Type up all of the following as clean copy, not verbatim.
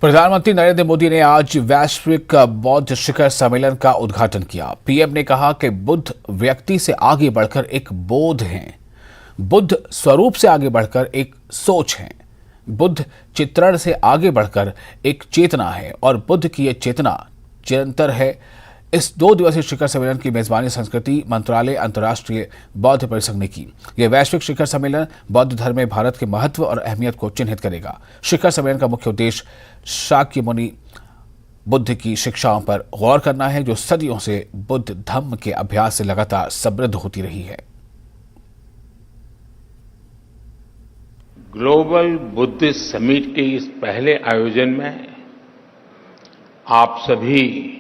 प्रधानमंत्री नरेंद्र मोदी ने आज वैश्विक बौद्ध शिखर सम्मेलन का उद्घाटन किया। पीएम ने कहा कि बुद्ध व्यक्ति से आगे बढ़कर एक बोध हैं, बुद्ध स्वरूप से आगे बढ़कर एक सोच है, बुद्ध चित्रण से आगे बढ़कर एक चेतना है और बुद्ध की यह चेतना चिरंतर है। इस 2 दिवसीय शिखर सम्मेलन की मेजबानी संस्कृति मंत्रालय अंतर्राष्ट्रीय बौद्ध परिसंघ ने की। यह वैश्विक शिखर सम्मेलन बौद्ध धर्म में भारत के महत्व और अहमियत को चिन्हित करेगा। शिखर सम्मेलन का मुख्य उद्देश्य शाक्य मुनि बुद्ध की शिक्षाओं पर गौर करना है, जो सदियों से बुद्ध धम्म के अभ्यास से लगातार समृद्ध होती रही है। ग्लोबल बुद्धिस्ट समिट के इस पहले आयोजन में आप सभी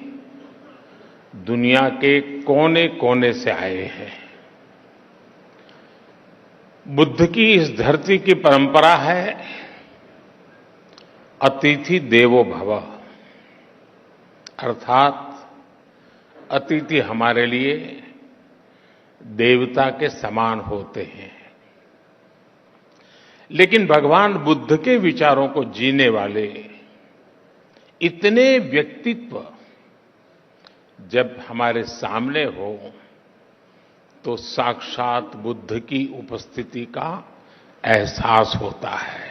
दुनिया के कोने कोने से आए हैं। बुद्ध की इस धरती की परंपरा है अतिथि देवो भव, अर्थात अतिथि हमारे लिए देवता के समान होते हैं। लेकिन भगवान बुद्ध के विचारों को जीने वाले इतने व्यक्तित्व जब हमारे सामने हो तो साक्षात बुद्ध की उपस्थिति का एहसास होता है,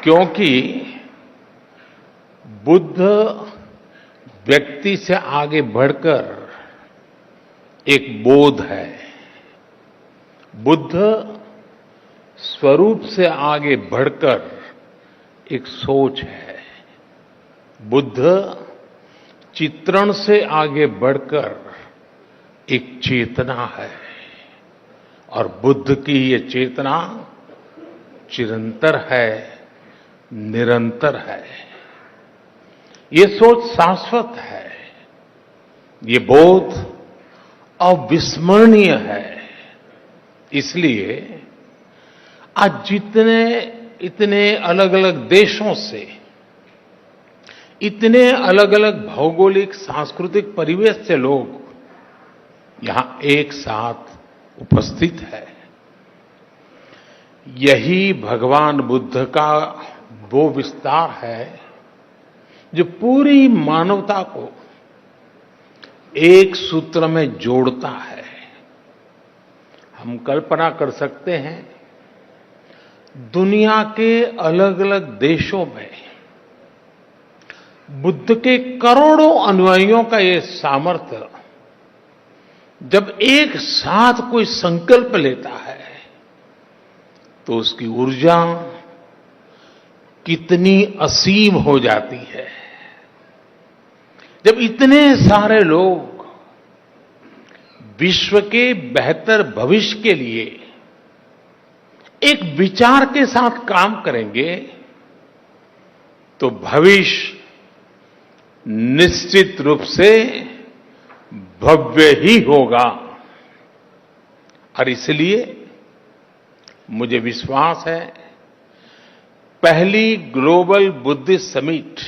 क्योंकि बुद्ध व्यक्ति से आगे बढ़कर एक बोध है, बुद्ध स्वरूप से आगे बढ़कर एक सोच है, बुद्ध चित्रण से आगे बढ़कर एक चेतना है और बुद्ध की ये चेतना चिरंतर है, निरंतर है। ये सोच शाश्वत है, ये बोध अविस्मरणीय है। इसलिए आज इतने अलग अलग देशों से, इतने अलग अलग भौगोलिक सांस्कृतिक परिवेश से लोग यहां एक साथ उपस्थित है, यही भगवान बुद्ध का वो विस्तार है जो पूरी मानवता को एक सूत्र में जोड़ता है। हम कल्पना कर सकते हैं दुनिया के अलग अलग देशों में बुद्ध के करोड़ों अनुयायियों का ये सामर्थ्य जब एक साथ कोई संकल्प लेता है तो उसकी ऊर्जा कितनी असीम हो जाती है। जब इतने सारे लोग विश्व के बेहतर भविष्य के लिए एक विचार के साथ काम करेंगे तो भविष्य निश्चित रूप से भव्य ही होगा। और इसलिए मुझे विश्वास है पहली ग्लोबल बुद्धिस्ट समिट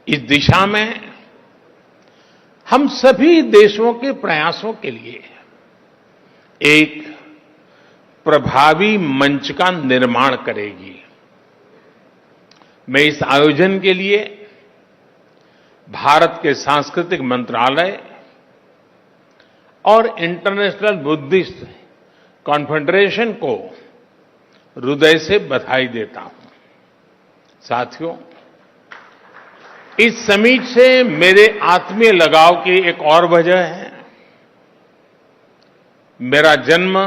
इस दिशा में हम सभी देशों के प्रयासों के लिए एक प्रभावी मंच का निर्माण करेगी। मैं इस आयोजन के लिए भारत के सांस्कृतिक मंत्रालय और इंटरनेशनल बुद्धिस्ट कॉन्फेडरेशन को हृदय से बधाई देता हूं। साथियों, इस समिट से मेरे आत्मीय लगाव की एक और वजह है। मेरा जन्म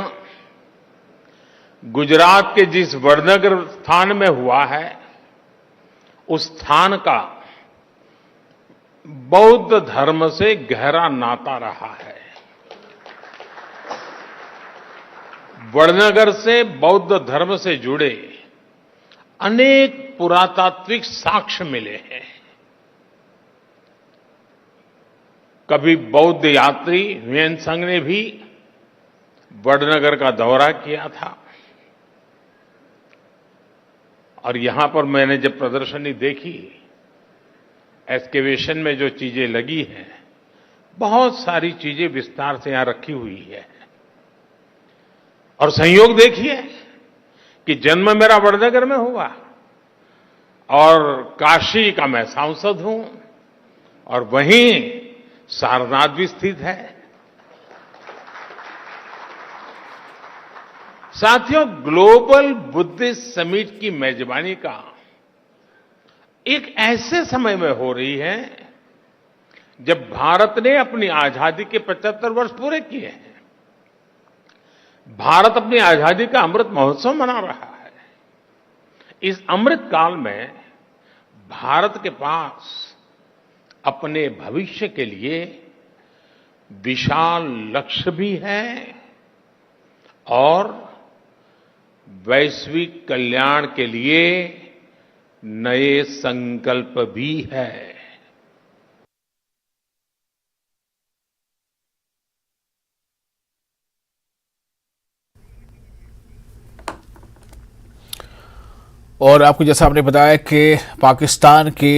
गुजरात के जिस वडनगर स्थान में हुआ है, उस स्थान का बौद्ध धर्म से गहरा नाता रहा है। वडनगर से बौद्ध धर्म से जुड़े अनेक पुरातात्विक साक्ष्य मिले हैं। कभी बौद्ध यात्री हुयेन सांग ने भी वडनगर का दौरा किया था और यहां पर मैंने जब प्रदर्शनी देखी, एक्सकेवेशन में जो चीजें लगी हैं, बहुत सारी चीजें विस्तार से यहां रखी हुई है। और संयोग देखिए कि जन्म मेरा वडनगर में हुआ और काशी का मैं सांसद हूं और वहीं सारनाथ भी स्थित है। साथियों, ग्लोबल बुद्धिस्ट समिट की मेजबानी का एक ऐसे समय में हो रही है जब भारत ने अपनी आजादी के 75 वर्ष पूरे किए हैं। भारत अपनी आजादी का अमृत महोत्सव मना रहा है। इस अमृत काल में भारत के पास अपने भविष्य के लिए विशाल लक्ष्य भी है और वैश्विक कल्याण के लिए नए संकल्प भी है। और आपको जैसा आपने बताया कि पाकिस्तान के